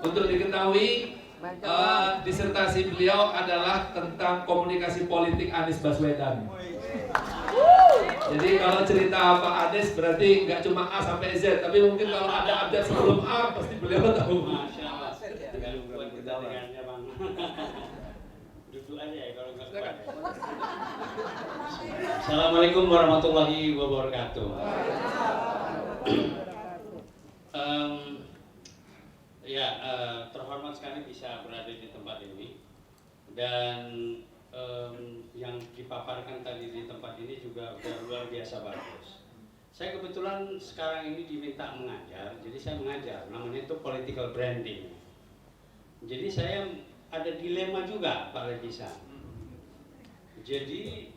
Untuk diketahui, disertasi beliau adalah tentang komunikasi politik Anies Baswedan. Jadi kalau cerita Pak Anies berarti nggak cuma A sampai Z, tapi mungkin kalau ada update sebelum A pasti beliau tahu. Masya Allah. Buat kita dengannya bang. Duduk aja ya kalau nggak kuat. Assalamualaikum warahmatullahi wabarakatuh. Terhormat sekali bisa berada di tempat ini dan yang dipaparkan tadi di tempat ini juga udah luar biasa bagus. Saya kebetulan sekarang ini diminta mengajar, jadi saya mengajar, namanya itu political branding. Jadi saya ada dilema juga Pak Ledisan. Jadi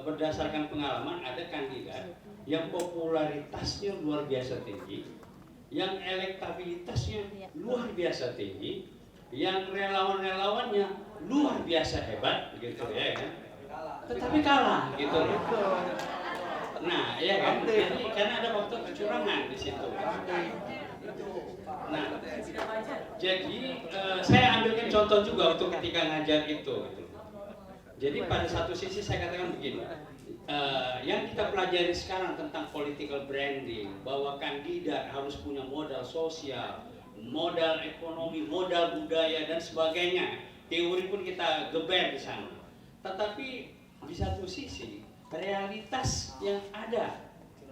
berdasarkan pengalaman ada kandidat yang popularitasnya luar biasa tinggi, yang elektabilitasnya luar biasa tinggi, yang relawan-relawannya luar biasa hebat, gitu ya kan? Tetapi kalah, gitu loh. Nah, ya kan? Jadi karena ada faktor kecurangan di situ. Nah, jadi saya ambilkan contoh juga untuk ketika ngajar itu. Jadi pada satu sisi saya katakan begini, yang kita pelajari sekarang tentang political branding, bahwa kandidat harus punya modal sosial, modal ekonomi, modal budaya dan sebagainya. Teori pun kita geber di sana. Tetapi di satu sisi realitas yang ada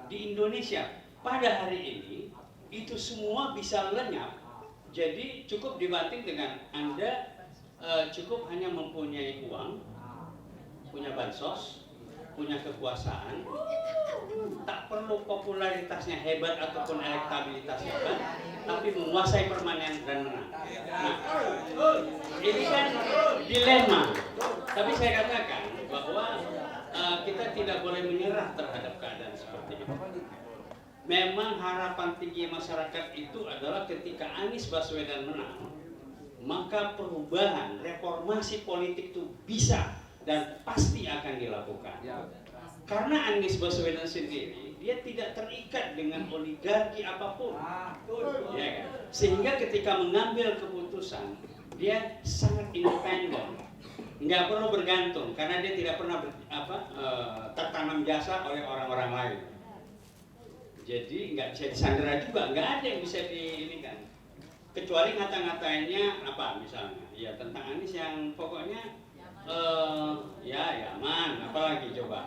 di Indonesia pada hari ini itu semua bisa lenyap. Jadi cukup dibanting dengan Anda cukup hanya mempunyai uang, punya bansos, punya kekuasaan, tak perlu popularitasnya hebat ataupun elektabilitasnya hebat, tapi menguasai permainan dan menang. Nah, ini kan dilema. Tapi saya katakan bahwa kita tidak boleh menyerah terhadap keadaan seperti itu. Memang harapan tinggi masyarakat itu adalah ketika Anies Baswedan menang, maka perubahan, reformasi politik itu bisa dan pasti akan dilakukan. Karena Anies Baswedan sendiri dia tidak terikat dengan oligarki apapun, ya kan? Sehingga ketika mengambil keputusan dia sangat independen, nggak perlu bergantung karena dia tidak pernah tertanam jasa oleh orang-orang lain. Jadi nggak bisa disandera juga, nggak ada yang bisa diinikan. Kecuali ngata-ngatainnya apa misalnya, ya tentang Anies yang pokoknya ya aman, apalagi coba.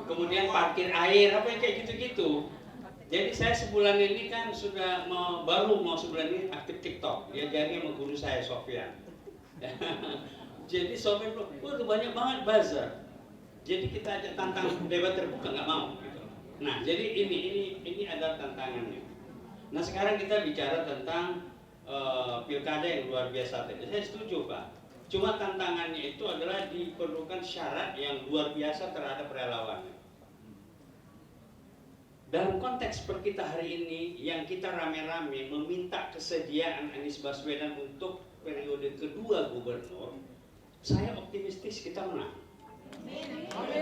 Kemudian parkir air, apa yang kayak gitu-gitu. Jadi saya sebulan ini kan sudah baru mau sebulan ini aktif TikTok. Dia jadi sama guru saya Sofyan. Jadi Sofyan bilang, waduh banyak banget buzzer. Jadi kita ajak tantang debat terbuka nggak mau. Gitu. Nah jadi ini adalah tantangannya. Nah sekarang kita bicara tentang pilkada yang luar biasa tadi. Saya setuju Pak. Cuma tantangannya itu adalah diperlukan syarat yang luar biasa terhadap relawan. Dalam konteks seperti kita hari ini, yang kita rame-rame meminta kesediaan Anies Baswedan untuk periode kedua gubernur, saya optimistis kita menang.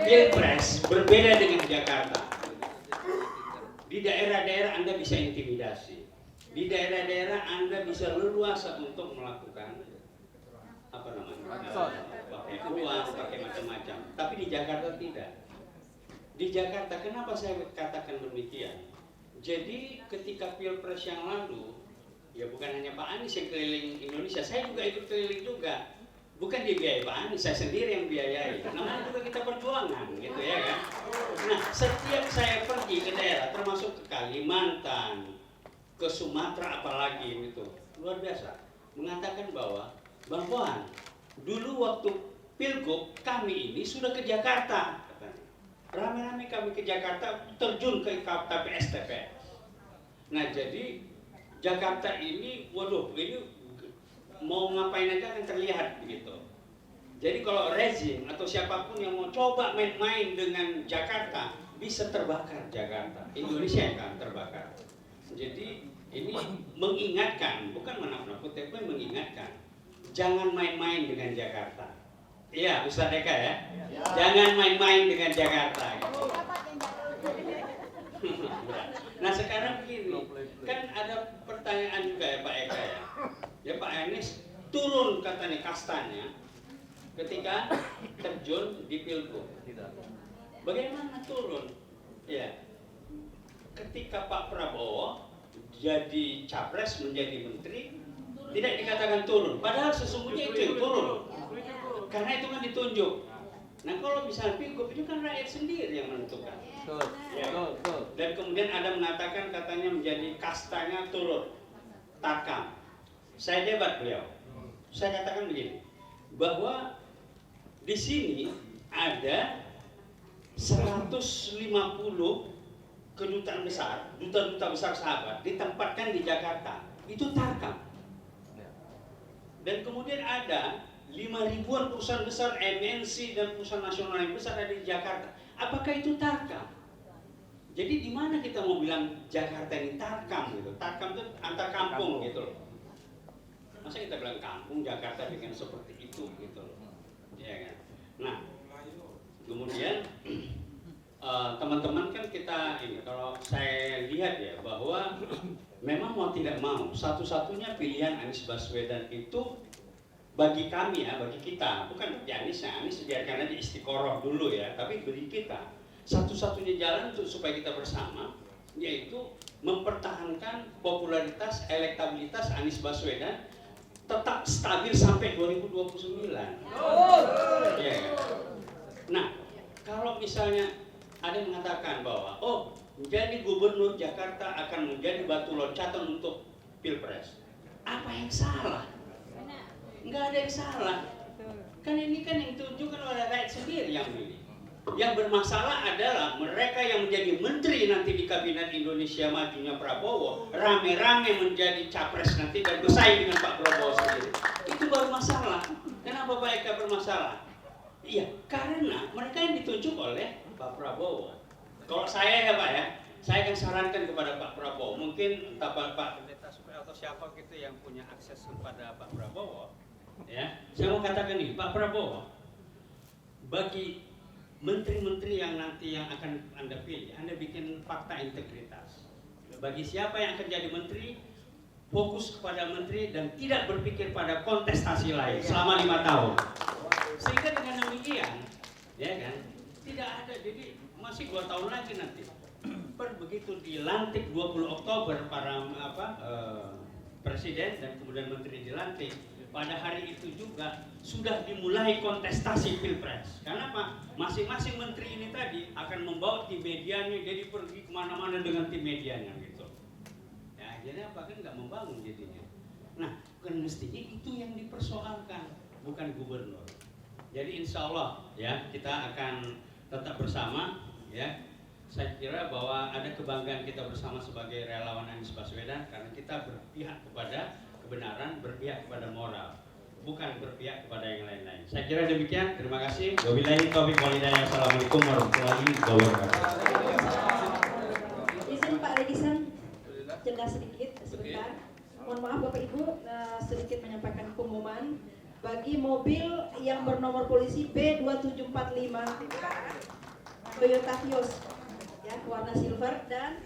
Pilpres berbeda dengan Jakarta. Di daerah-daerah Anda bisa intimidasi. Di daerah-daerah Anda bisa leluasa untuk melakukan pakai uang, pakai macam-macam. Tapi di Jakarta tidak. Di Jakarta, kenapa saya katakan demikian? Jadi ketika Pilpres yang lalu, ya bukan hanya Pak Anies yang keliling Indonesia, saya juga ikut keliling juga. Bukan dibiayai Pak Anies, saya sendiri yang biayai. Namanya juga kita perjuangan, gitu ya kan? Nah, setiap saya pergi ke daerah, termasuk ke Kalimantan, ke Sumatera apalagi itu, luar biasa. Mengatakan bahwa Bang Puan, dulu waktu Pilgub kami ini sudah ke Jakarta. Rame-rame kami ke Jakarta, terjun ke TPS. Nah jadi Jakarta ini, waduh ini mau ngapain aja kan terlihat begitu. Jadi kalau rezim atau siapapun yang mau coba main-main dengan Jakarta, bisa terbakar Jakarta. Indonesia yang akan terbakar. Jadi ini mengingatkan, bukan menakut-nakut, tapi mengingatkan. Jangan main-main dengan Jakarta. Iya, Ustaz Eka ya. Jangan main-main dengan Jakarta. Gitu. Nah sekarang begini, kan ada pertanyaan juga ya Pak Eka ya. Ya Pak Anies turun katanya kastanya ketika terjun di Pilgub. Bagaimana turun? Ya, ketika Pak Prabowo jadi capres menjadi menteri tidak dikatakan turun, padahal sesungguhnya itu yang turun. Karena itu kan ditunjuk. Nah kalau misalnya Pilgub itu kan rakyat sendiri yang menentukan. Ya. Dan kemudian ada mengatakan katanya menjadi kastanya turun, takam. Saya debat beliau. Saya katakan begini, bahwa di sini ada 150 kedutaan besar, duta-duta besar sahabat ditempatkan di Jakarta. Itu takam. Dan kemudian ada 5.000-an perusahaan besar MNC dan perusahaan nasional yang besar ada di Jakarta. Apakah itu tarkam? Jadi di mana kita mau bilang Jakarta ini tarkam gitu? Tarkam itu antar kampung gitu loh. Masa kita bilang kampung Jakarta dengan seperti itu gitu loh. Ya kan? Nah, kemudian teman-teman kan kita ini kalau saya lihat ya bahwa memang mau tidak mau satu-satunya pilihan Anies Baswedan itu bagi kami ya, bagi kita, bukan bagi Anies biarkan aja istiqoroh dulu ya, tapi bagi kita satu-satunya jalan untuk supaya kita bersama yaitu mempertahankan popularitas, elektabilitas Anies Baswedan tetap stabil sampai 2029. Ya. Nah, kalau misalnya ada yang mengatakan bahwa menjadi gubernur Jakarta akan menjadi batu loncatan untuk Pilpres, apa yang salah? Nggak ada yang salah. Kan ini kan yang ditunjukkan oleh rakyat sendiri yang milih. Yang bermasalah adalah mereka yang menjadi menteri nanti di kabinet Indonesia Majunya Prabowo rame-rame menjadi capres nanti dan bersaing dengan Pak Prabowo sendiri. Itu baru masalah. Kenapa Pak Eka bermasalah? Iya, karena mereka yang ditunjuk oleh Pak Prabowo. Kalau saya ya Pak ya, saya akan sarankan kepada Pak Prabowo, mungkin entah Pak Pendeta Supaya atau siapa gitu yang punya akses kepada Pak Prabowo. Ya, saya mau katakan nih, Pak Prabowo, bagi menteri-menteri yang nanti yang akan Anda pilih, Anda bikin fakta integritas. Bagi siapa yang akan jadi menteri, fokus kepada menteri dan tidak berpikir pada kontestasi lain selama 5 tahun. Sehingga dengan demikian, ya kan, tidak ada, jadi masih 2 tahun lagi nanti. Begitu dilantik 20 Oktober para presiden dan kemudian menteri dilantik, pada hari itu juga sudah dimulai kontestasi Pilpres. Karena apa? Masing-masing menteri ini tadi akan membawa tim medianya, jadi pergi kemana-mana dengan tim medianya gitu. Ya, jadi apa kan nggak membangun jadinya. Nah, kan mestinya itu yang dipersoalkan, bukan gubernur. Jadi insya Allah ya kita akan tetap bersama ya. Saya kira bahwa ada kebanggaan kita bersama sebagai relawan Anies Baswedan karena kita berpihak kepada kebenaran, berpihak kepada moral, bukan berpihak kepada yang lain-lain. Saya kira demikian. Terima kasih. Wabillahi taufiq wal hidayah. Assalamualaikum warahmatullahi wabarakatuh. Izin Pak Legisan, jeda sedikit sebentar. Mohon maaf Bapak Ibu, sedikit menyampaikan pengumuman bagi mobil yang bernomor polisi B2745 Toyota Vios ya, warna silver dan